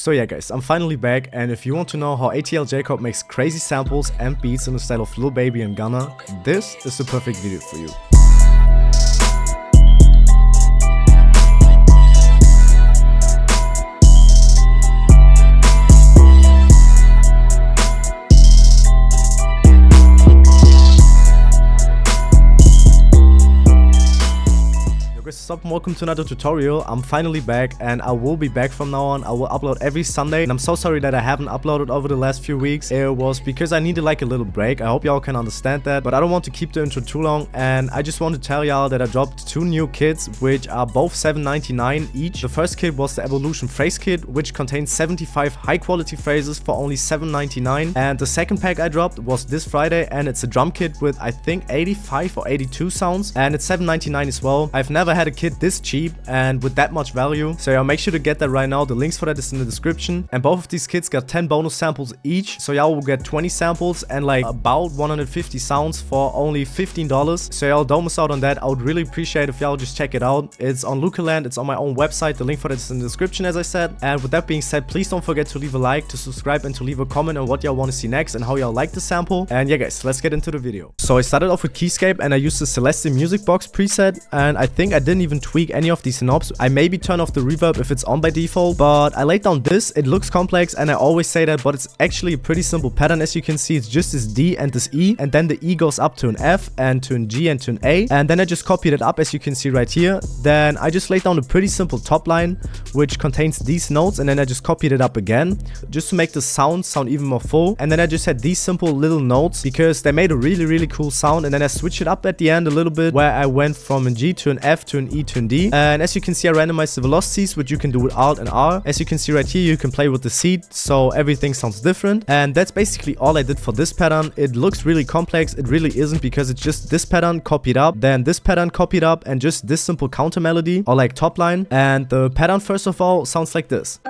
So yeah guys, I'm finally back, and if you want to know how ATL Jacob makes crazy samples and beats in the style of Lil Baby and Gunna, this is the perfect video for you. What's up and welcome to another tutorial. I'm finally back and I will be back from now on. I will upload every Sunday, and I'm so sorry that I haven't uploaded over the last few weeks. It was because I needed like a little break. I hope y'all can understand that, but I don't want to keep the intro too long, and I just want to tell y'all that I dropped two new kits which are both $7.99 each. The first kit was the Evolution Phrase Kit, which contains 75 high quality phrases for only $7.99, and the second pack I dropped was this Friday, and it's a drum kit with I think 85 or 82 sounds, and it's $7.99 as well. I've never had a kit this cheap and with that much value, so y'all make sure to get that right now. The links for that is in the description, and both of these kits got 10 bonus samples each, so y'all will get 20 samples and like about 150 sounds for only $15. So y'all don't miss out on that. I would really appreciate if y'all just check it out. It's on Lucaland, it's on my own website. The link for that is in the description, as I said. And with that being said, please don't forget to leave a like, to subscribe, and to leave a comment on what y'all want to see next and how y'all like the sample. And yeah guys, let's get into the video. So I started off with Keyscape and I used the Celeste Music Box preset, and I think I didn't even tweak any of these knobs. I maybe turn off the reverb if it's on by default, but I laid down this. It looks complex and I always say that, but it's actually a pretty simple pattern. As you can see, it's just this D and this E, and then the E goes up to an F and to an G and to an A, and then I just copied it up as you can see right here. Then I just laid down a pretty simple top line which contains these notes, and then I just copied it up again just to make the sound even more full. And then I just had these simple little notes because they made a really cool sound, and then I switched it up at the end a little bit where I went from a G to an F to an E to an D. And as you can see, I randomized the velocities, which you can do with Alt and R. As you can see right here, you can play with the seed, so everything sounds different. And that's basically all I did for this pattern. It looks really complex. It really isn't, because it's just this pattern copied up, then this pattern copied up, and just this simple counter melody or like top line. And the pattern, first of all, sounds like this.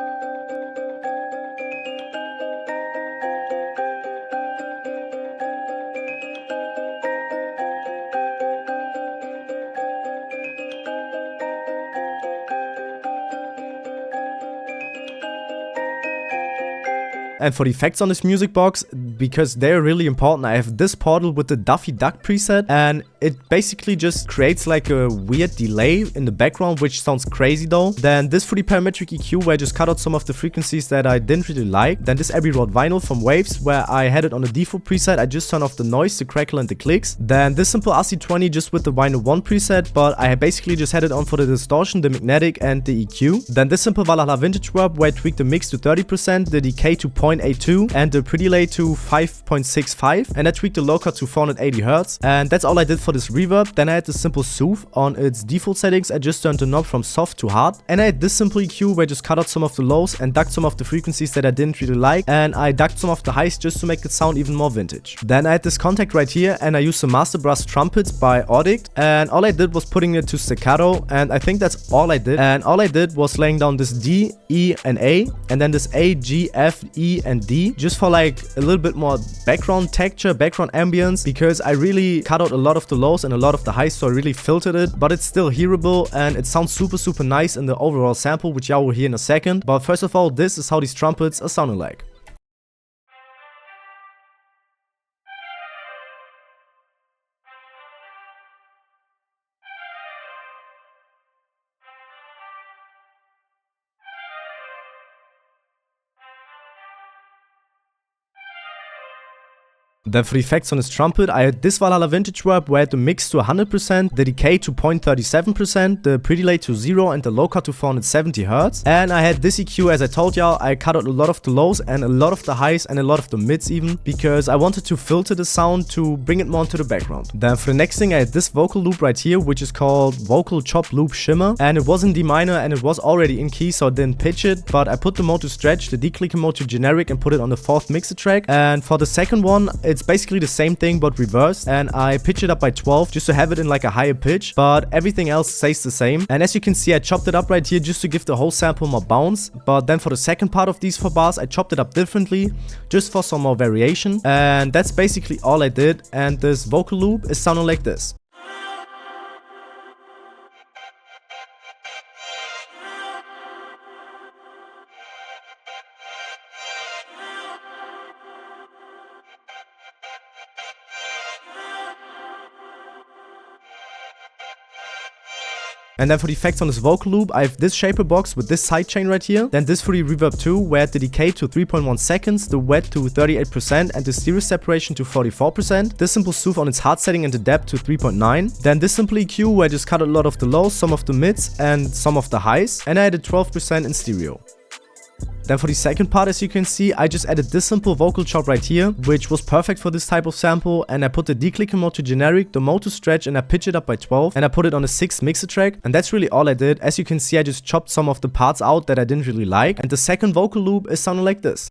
And for the effects on this music box, because they're really important, I have this portal with the Daffy Duck preset, and it basically just creates like a weird delay in the background, which sounds crazy though. Then this for the parametric EQ, where I just cut out some of the frequencies that I didn't really like. Then this Abbey Road Vinyl from Waves, where I had it on the default preset. I just turned off the noise, the crackle, and the clicks. Then this simple RC20 just with the Vinyl 1 preset, but I basically just had it on for the distortion, the magnetic, and the EQ. Then this simple Valhalla Vintage Verb, where I tweaked the mix to 30%, the decay to 0.82, and the pre delay to 5.65, and I tweaked the low cut to 480 Hz. And that's all I did for this reverb. Then I had this simple Soothe on its default settings. I just turned the knob from soft to hard, and I had this simple EQ where I just cut out some of the lows and ducked some of the frequencies that I didn't really like, and I ducked some of the highs just to make it sound even more vintage. Then I had this contact right here, and I used the Master Brass Trumpets by Audict, and all I did was putting it to staccato, and I think that's all I did. And all I did was laying down this D, E, and A, and then this A, G, F, E, and D, just for like a little bit more background texture, background ambience, because I really cut out a lot of the lows and a lot of the highs, so I really filtered it, but it's still hearable and it sounds super nice in the overall sample, which y'all will hear in a second. But first of all, this is how these trumpets are sounding like. Then for the effects on this trumpet, I had this Valhalla Vintage Verb where I had the mix to 100%, the decay to 0.37%, the pre-delay to 0, and the low cut to 470 Hz. And I had this EQ, as I told y'all, I cut out a lot of the lows and a lot of the highs and a lot of the mids even, because I wanted to filter the sound to bring it more into the background. Then for the next thing, I had this vocal loop right here, which is called Vocal Chop Loop Shimmer, and it was in D minor and it was already in key, so I didn't pitch it, but I put the mode to stretch, the declicker mode to generic, and put it on the 4th mixer track. And for the second one, it's basically the same thing but reversed, and I pitch it up by 12 just to have it in like a higher pitch, but everything else stays the same. And as you can see, I chopped it up right here just to give the whole sample more bounce. But then for the second part of these 4 bars, I chopped it up differently just for some more variation, and that's basically all I did. And this vocal loop is sounding like this. And then for the effects on this vocal loop, I have this shaper box with this sidechain right here. Then this for the reverb 2, where I had the decay to 3.1 seconds, the wet to 38%, and the stereo separation to 44%. This simple soothe on its hard setting and the depth to 3.9. Then this simple EQ, where I just cut a lot of the lows, some of the mids, and some of the highs. And I added 12% in stereo. Then for the second part, as you can see, I just added this simple vocal chop right here, which was perfect for this type of sample. And I put the declicker mode to generic, the mode to stretch, and I pitch it up by 12. And I put it on a 6 mixer track. And that's really all I did. As you can see, I just chopped some of the parts out that I didn't really like. And the second vocal loop is sounding like this.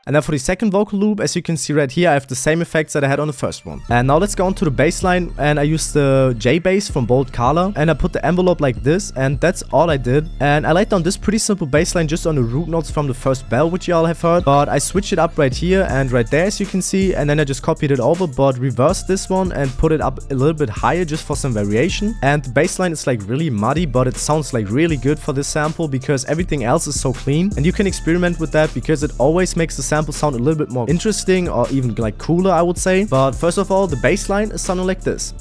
And then for the second vocal loop, as you can see right here, I have the same effects that I had on the first one. And now let's go on to the bass line, and I used the J bass from Bold Color, and I put the envelope like this, and that's all I did. And I laid down this pretty simple bass line just on the root notes from the first bell, which y'all have heard, but I switched it up right here and right there, as you can see, and then I just copied it over, but reversed this one and put it up a little bit higher just for some variation. And the bass line is like really muddy, but it sounds like really good for this sample because everything else is so clean, and you can experiment with that because it always makes the sample sound a little bit more interesting or even like cooler, I would say. But first of all, the bass line is sounding like this.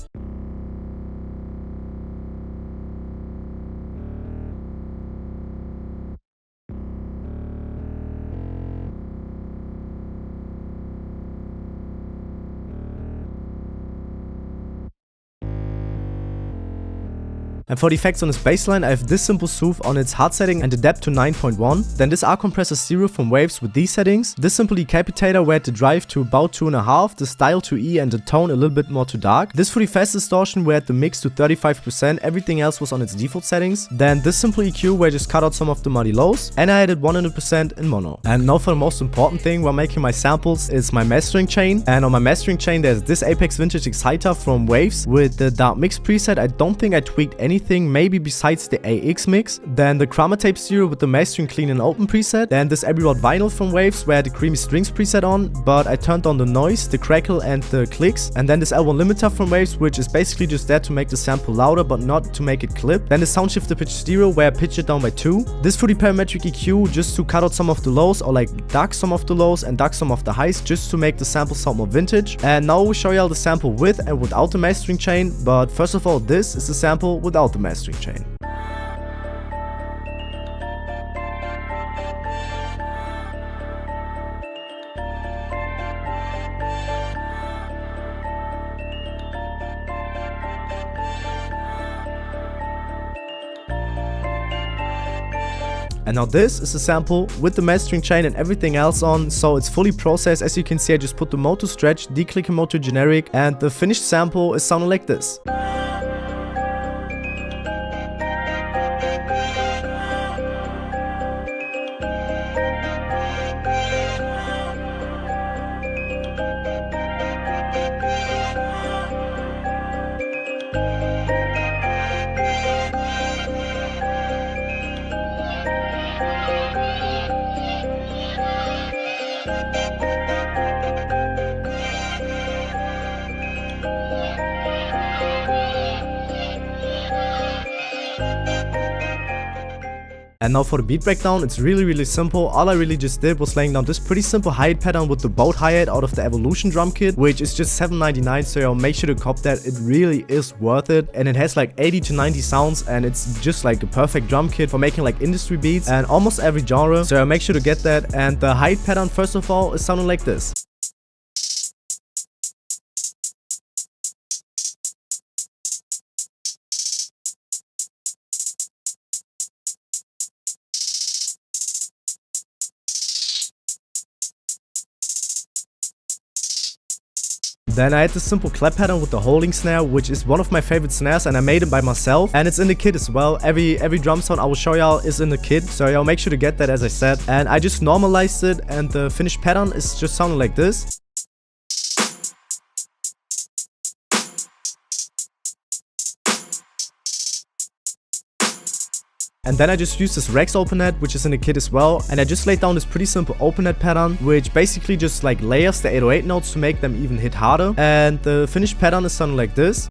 And for the effects on this bassline, I have this simple soothe on its hard setting and the depth to 9.1. Then this R compressor stereo from Waves with these settings. This simple decapitator where I had the drive to about 2.5, the style to E and the tone a little bit more to dark. This for the fast distortion where I had the mix to 35%, everything else was on its default settings. Then this simple EQ where I just cut out some of the muddy lows, and I added 100% in mono. And now for the most important thing while making my samples is my mastering chain. And on my mastering chain there's this Apex Vintage Exciter from Waves with the dark mix preset. I don't think I tweaked anything, maybe besides the AX mix. Then the Chroma Tape Stereo with the mastering clean and open preset. Then this Every Rod Vinyl from Waves where I had the creamy strings preset on, but I turned on the noise, the crackle and the clicks. And then this L1 limiter from Waves, which is basically just there to make the sample louder but not to make it clip. Then the Sound Shifter Pitch Stereo where I pitch it down by 2. This for the parametric EQ just to cut out some of the lows or like duck some of the lows and duck some of the highs just to make the sample sound more vintage. And now we'll show y'all the sample with and without the mastering chain. But first of all, this is the sample without the mastering chain. And now this is a sample with the mastering chain and everything else on, so it's fully processed. As you can see, I just put the mode to stretch, declicker mode to generic, and the finished sample is sounding like this. And now for the beat breakdown, it's really simple. All I really just did was laying down this pretty simple hi-hat pattern with the boat hi-hat out of the Evolution drum kit, which is just $7.99, so y'all make sure to cop that. It really is worth it, and it has like 80 to 90 sounds, and it's just like a perfect drum kit for making like industry beats and almost every genre, so y'all make sure to get that. And the hi-hat pattern, first of all, is sounding like this. Then I had this simple clap pattern with the holding snare, which is one of my favorite snares, and I made it by myself, and it's in the kit as well. Every drum sound I will show y'all is in the kit, so y'all make sure to get that, as I said. And I just normalized it, and the finished pattern is just sounding like this. And then I just used this Rex open net, which is in the kit as well, and I just laid down this pretty simple open net pattern, which basically just like layers the 808 notes to make them even hit harder. And the finished pattern is sounding like this.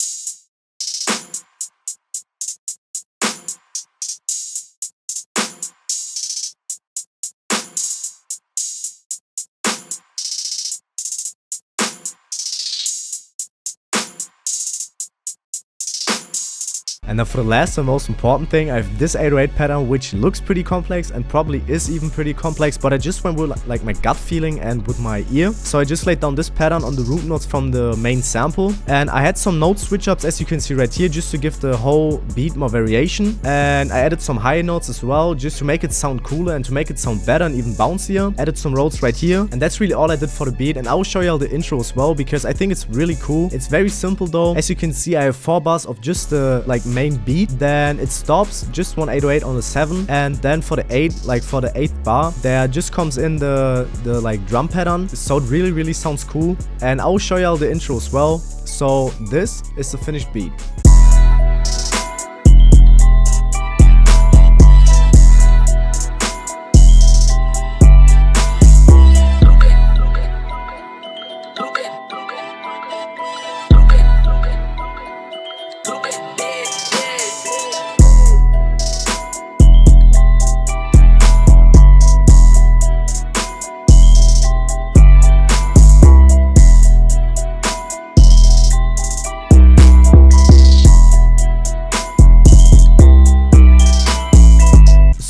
And then for the last and most important thing, I have this 808 pattern, which looks pretty complex and probably is even pretty complex, but I just went with like my gut feeling and with my ear. So I just laid down this pattern on the root notes from the main sample, and I had some note switch ups, as you can see right here, just to give the whole beat more variation. And I added some higher notes as well, just to make it sound cooler and to make it sound better and even bouncier. Added some rolls right here, and that's really all I did for the beat. And I will show you all the intro as well, because I think it's really cool. It's very simple though. As you can see, I have 4 bars of just the like main beat, then it stops, just one 808 on the 7, and then for the 8, like for the 8th bar, there just comes in the like drum pattern. So it really sounds cool, and I will show you all the intro as well. So this is the finished beat.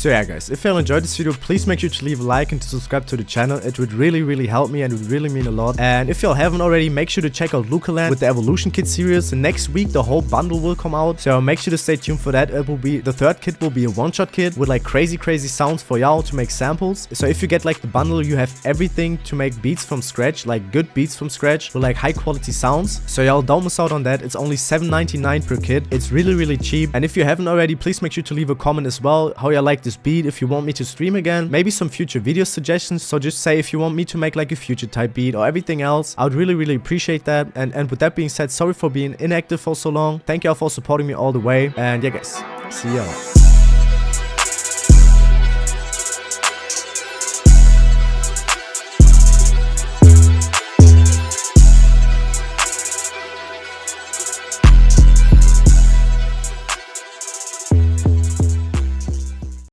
So yeah guys, if you enjoyed this video, please make sure to leave a like and to subscribe to the channel. It would really help me and it would really mean a lot. And if you all haven't already, make sure to check out Lucaland with the Evolution Kit series. And next week the whole bundle will come out, so make sure to stay tuned for that. It will be, the 3rd kit will be a one-shot kit with like crazy sounds for y'all to make samples. So if you get like the bundle, you have everything to make beats from scratch, like good beats from scratch with like high quality sounds. So y'all don't miss out on that. It's only $7.99 per kit. It's really cheap. And if you haven't already, please make sure to leave a comment as well how y'all like this beat, if you want me to stream again, maybe some future video suggestions. So just say if you want me to make like a future type beat or everything else. I would really appreciate that. And with that being said, sorry for being inactive for so long. Thank y'all for supporting me all the way, and yeah guys, see y'all.